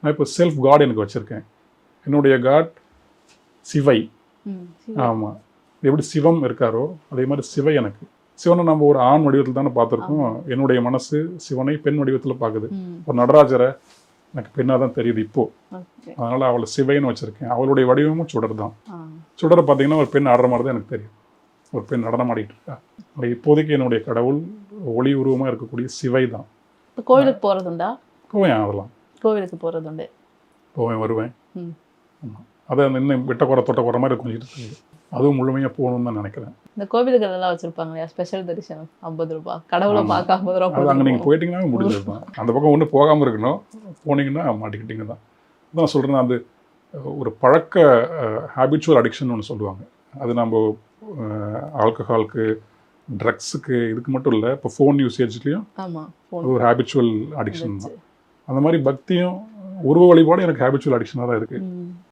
நான் இப்போ self God எனக்கு வச்சுருக்கேன். என்னுடைய காட் சிவை. ஆமாம், எப்படி சிவம் இருக்காரோ அதே மாதிரி சிவை எனக்கு. சிவனை நம்ம ஒரு ஆண் வடிவத்தில் தானே பார்த்துருக்கோம். என்னுடைய மனசு சிவனை பெண் வடிவத்தில் பார்க்குது. ஒரு நடராஜரை எனக்கு பெண்ணாக தான் தெரியுது இப்போது. அதனால் அவளை சிவைன்னு வச்சுருக்கேன். அவளுடைய வடிவமும் சுடர் தான். சுடரை பார்த்தீங்கன்னா ஒரு பெண் ஆடுற மாதிரி தான் எனக்கு தெரியும். ஒரு பெண் நடனம் ஆடிட்டு இருக்கா. இப்போதைக்கு என்னுடைய கடவுள் ஒளி உருவமாக இருக்கக்கூடிய சிவை தான். கோவிலுக்கு போகிறதுண்டா? போவேன், அதெல்லாம் கோவிலுக்கு போகிறதுண்டு. போவேன், வருவேன். ஆமாம், அதை இன்னும் விட்ட குறை தொட்ட குறை மாதிரி கொஞ்சம் இருக்குது. அதுவும் முழுமையாக போகணும்னு தான் நினைக்கிறேன். இந்த கோவிலுக்கு எல்லாம் வச்சுருப்பாங்க இல்லையா, ஸ்பெஷல் தரிசனம் 50 ரூபா, கடவுளை பார்க்க 50 ரூபா. அது அங்கே நீங்கள் போயிட்டீங்கன்னா முடிஞ்சது தான். அந்த பக்கம் ஒன்றும் போகாமல் இருக்கணும், போனீங்கன்னா மாட்டிக்கிட்டீங்க தான். அதான் சொல்கிறேன், அது ஒரு பழக்க ஹேபிச்சுவல் அடிக்ஷன் ஒன்று சொல்லுவாங்க. அது நம்ம ஆல்கஹாலுக்கு, ட்ரக்ஸுக்கு, இதுக்கு மட்டும் இல்லை, இப்போ ஃபோன் யூசேஜ்லேயும் அது ஒரு ஹேபிச்சுவல் அடிக்ஷன் தான். அந்த மாதிரி பக்தியும் உருவ வழிபாடும் எனக்கு ஹேபிச்சுவல் அடிக்ஷனாக தான் இருக்குது.